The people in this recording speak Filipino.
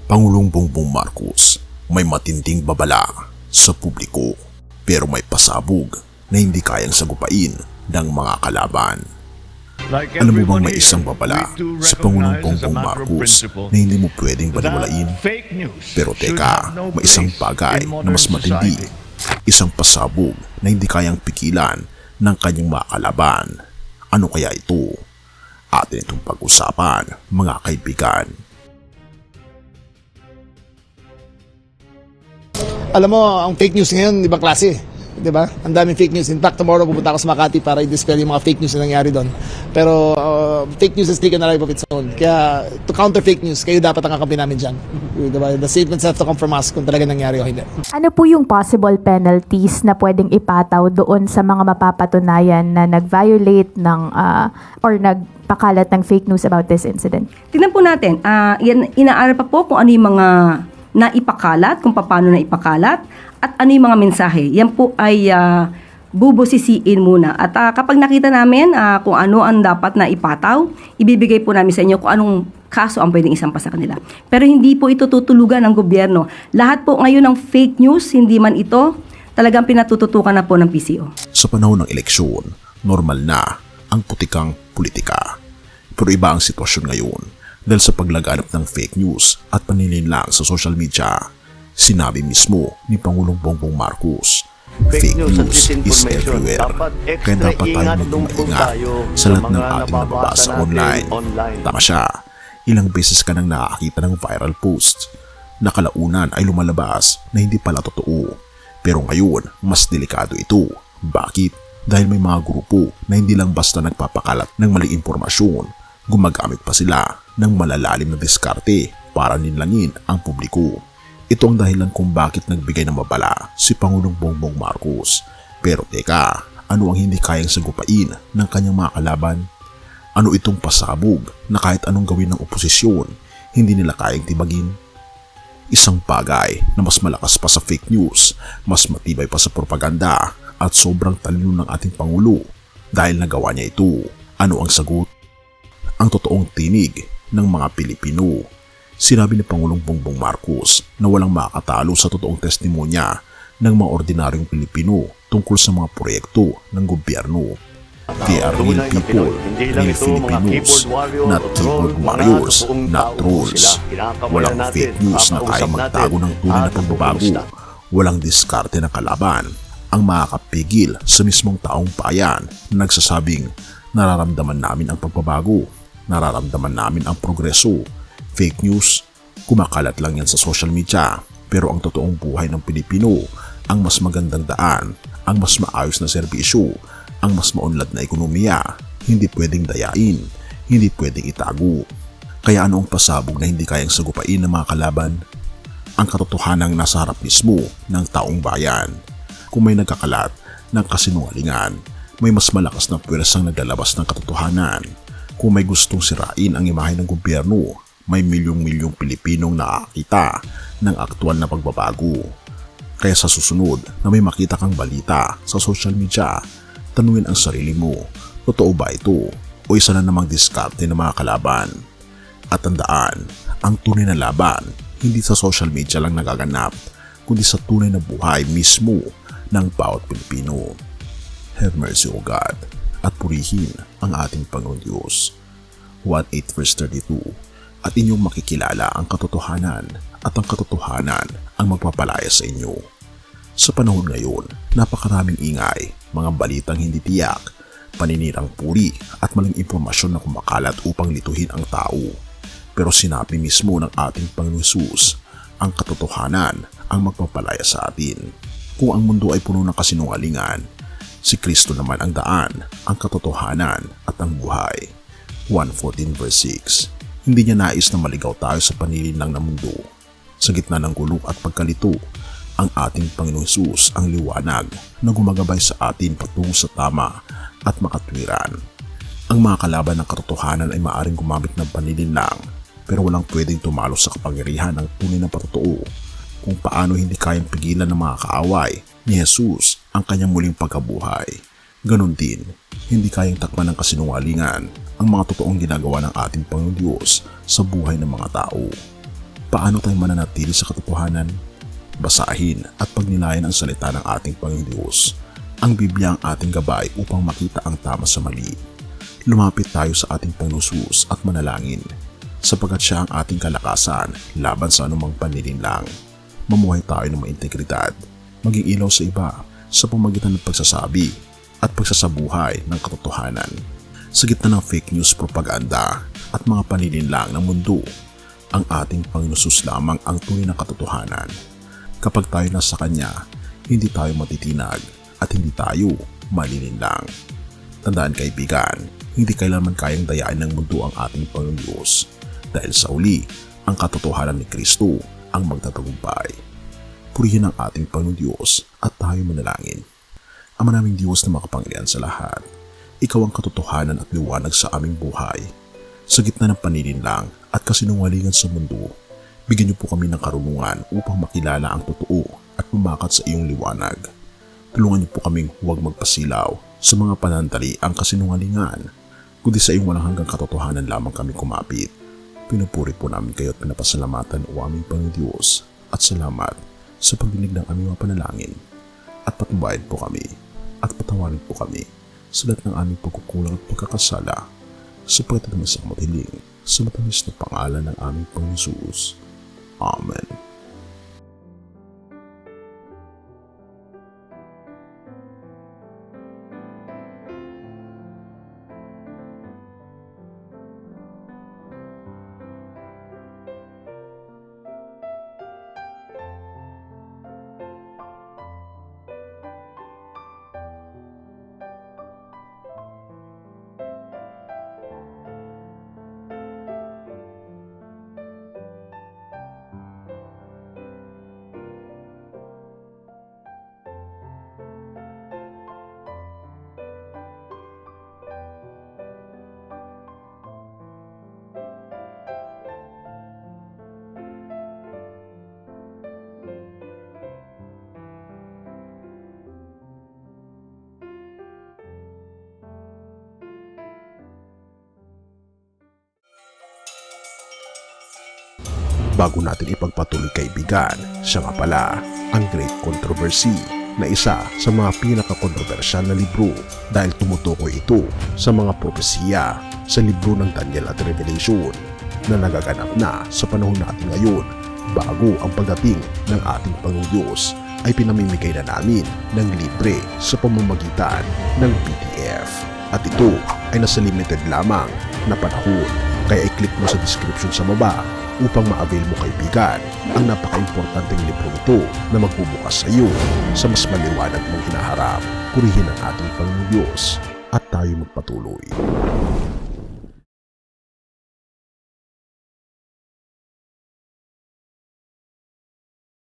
Pangulong Bongbong Marcos may matinding babala sa publiko pero may pasabog na hindi kayang sagupain ng mga kalaban. Alam mo bang may isang babala sa Pangulong Bongbong Marcos na hindi mo pwedeng baliwalain? Pero teka, may isang bagay na mas matindi, isang pasabog na hindi kayang pigilan ng kanyang mga kalaban. Ano kaya ito? Atin itong pag-usapan, mga kaibigan. Alam mo, ang fake news ngayon, ibang klase. Diba? Ang daming fake news. In fact, tomorrow pupunta ako sa Makati para i-dispel yung mga fake news na nangyari doon. Pero fake news has taken a life of its own. Kaya to counter fake news, kayo dapat ang kakampi namin dyan. Diba? The statements have to come from us kung talaga nangyari o hindi. Ano po yung possible penalties na pwedeng ipataw doon sa mga mapapatunayan na nag-violate ng or nagpakalat ng fake news about this incident? Tingnan po natin, inaaral pa po kung ano yung mga naipakalat, kung paano naipakalat, at ano yung mga mensahe. Yan po ay bubusisiin muna. At kapag nakita namin kung ano ang dapat na ipataw, ibibigay po namin sa inyo kung anong kaso ang pwedeng isampa sa kanila. Pero hindi po ito tutulugan ng gobyerno. Lahat po ngayon ng fake news, hindi man ito, talagang pinatututukan na po ng PCO. Sa panahon ng eleksyon, normal na ang putikang politika. Pero iba ang sitwasyon ngayon dahil sa paglaganap ng fake news at panininlang sa social media. Sinabi mismo ni Pangulong Bongbong Marcos, fake news is everywhere. Kaya dapat tayo maging maingat sa lahat ng ating nababasa online. Tama siya, ilang beses ka nang nakakita ng viral post na kalaunan ay lumalabas na hindi pala totoo. Pero ngayon, mas delikado ito. Bakit? Dahil may mga grupo na hindi lang basta nagpapakalat ng maling impormasyon, gumagamit pa sila ng malalalim na diskarte para ninlangin ang publiko. Ito ang dahilan kung bakit nagbigay ng babala si Pangulong Bongbong Marcos. Pero teka, ano ang hindi kayang sagupain ng kanyang mga kalaban? Ano itong pasabog na kahit anong gawin ng oposisyon, hindi nila kayang tibagin? Isang bagay na mas malakas pa sa fake news, mas matibay pa sa propaganda at sobrang talino ng ating Pangulo dahil nagawa niya ito. Ano ang sagot? Ang totoong tinig ng mga Pilipino. Sinabi ni Pangulong Bongbong Marcos na walang makakatalo sa totoong testimonya ng mga ordinaryong Pilipino tungkol sa mga proyekto ng gobyerno. They are real people, real Filipinos, not keyboard warriors, not trolls. Walang fake news na kaya magtago ng tunay na pagbabago. Walang diskarte ng kalaban ang makakapigil sa mismong taong bayan na nagsasabing nararamdaman namin ang pagbabago, nararamdaman namin ang progreso. Fake news, kumakalat lang yan sa social media. Pero ang totoong buhay ng Pilipino, ang mas magandang daan, ang mas maayos na serbisyo, ang mas maunlad na ekonomiya, hindi pwedeng dayain, hindi pwedeng itago. Kaya ano ang pasabog na hindi kayang sagupain ng mga kalaban? Ang katotohanang nasa harap mismo ng taong bayan. Kung may nagkakalat ng kasinungalingan, may mas malakas na pwersang naglalabas ng katotohanan. Kung may gustong sirain ang imahe ng gobyerno, may milyong-milyong Pilipinong nakakita ng aktual na pagbabago. Kaya sa susunod na may makita kang balita sa social media, tanungin ang sarili mo, totoo ba ito o isa na namang diskarte ng mga kalaban? At tandaan, ang tunay na laban hindi sa social media lang nagaganap, kundi sa tunay na buhay mismo ng bawat Pilipino. Have mercy, O God, at purihin ang ating Panginoon Diyos. 1:8 verse 32. At inyong makikilala ang katotohanan at ang katotohanan ang magpapalaya sa inyo. Sa panahon ngayon, napakaraming ingay, mga balitang hindi tiyak, paninirang puri at maling impormasyon na kumakalat upang lituhin ang tao. Pero sinabi mismo ng ating Panginoon Jesus, ang katotohanan ang magpapalaya sa atin. Kung ang mundo ay puno ng kasinungalingan, si Kristo naman ang daan, ang katotohanan at ang buhay. 1:14 verse 6. Hindi niya nais na maligaw tayo sa panlilinlang ng mundo. Sa gitna ng gulo at pagkalito, ang ating Panginoong Hesus ang liwanag na gumagabay sa atin patungo sa tama at makatwiran. Ang mga kalaban ng katotohanan ay maaaring gumamit ng panlilinlang, pero walang pwedeng tumalo sa kapangyarihan ng tunay na patotoo. Kung paano hindi kayang pigilan ng mga kaaway ni Jesus ang kanyang muling pagkabuhay. Ganon din, hindi kayang takpan ng kasinungalingan ang mga totoong ginagawa ng ating Panginoon Diyos sa buhay ng mga tao. Paano tayo mananatili sa katotohanan? Basahin at pagnilayan ang salita ng ating Panginoon Diyos. Ang Biblia ang ating gabay upang makita ang tama sa mali. Lumapit tayo sa ating Panginoon Jesus at manalangin, sapagkat siya ang ating kalakasan laban sa anumang panlilinlang. Mamuhay tayo ng may integridad, maging ilaw sa iba sa pamagitan ng pagsasabi at pagsasabuhay ng katotohanan. Sa gitna ng fake news, propaganda at mga panlilinlang ng mundo, ang ating Panginoon Jesus lamang ang tunay na katotohanan. Kapag tayo nasa Kanya, hindi tayo matitinag at hindi tayo malilinlang. Tandaan kaibigan, hindi kailanman kayang dayain ng mundo ang ating Panginoon Diyos, dahil sa uli, ang katotohanan ni Kristo ang magtatagumpay. Purihin ang ating Panginoon Diyos at tayo manalangin. Ama naming Diyos na makapangyarihan sa lahat, Ikaw ang katotohanan at liwanag sa aming buhay. Sa gitna ng panininlang at kasinungalingan sa mundo, bigyan niyo po kami ng karunungan upang makilala ang totoo at pumakat sa iyong liwanag. Tulungan niyo po kaming huwag magpasilaw sa mga panandali ang kasinungalingan, kundi sa iyong walang hanggang katotohanan lamang kami kumapit. Pinupuri po namin kayo at pinapasalamatan o aming Panginoon Diyos at salamat sa pagdinig ng aming mga panalangin. At patnubayan po kami at patawarin po kami sa lahat ng aming pagkukulang at pagkakasala, sapagkat naman sa matiling sa matamis na pangalan ng aming Panginoon Jesus. Amen. Bago natin ipagpatuloy kaibigan, siya nga pala ang Great Controversy na isa sa mga pinaka-kontrobersyal na libro dahil tumutukoy ito sa mga propesiya sa libro ng Daniel at Revelation na nagaganap na sa panahon natin ngayon bago ang pagdating ng ating Panginoong Diyos ay pinamimigay na namin ng libre sa pamamagitan ng PDF. At ito ay nasa limited lamang na panahon, kaya i-click mo sa description sa baba upang ma-avail mo kaibigan ang napaka-importanteng libro ito na magbubukas sa iyo sa mas maliwanag mong hinaharap. Purihin ang ating Panginoon Diyos at tayo magpatuloy.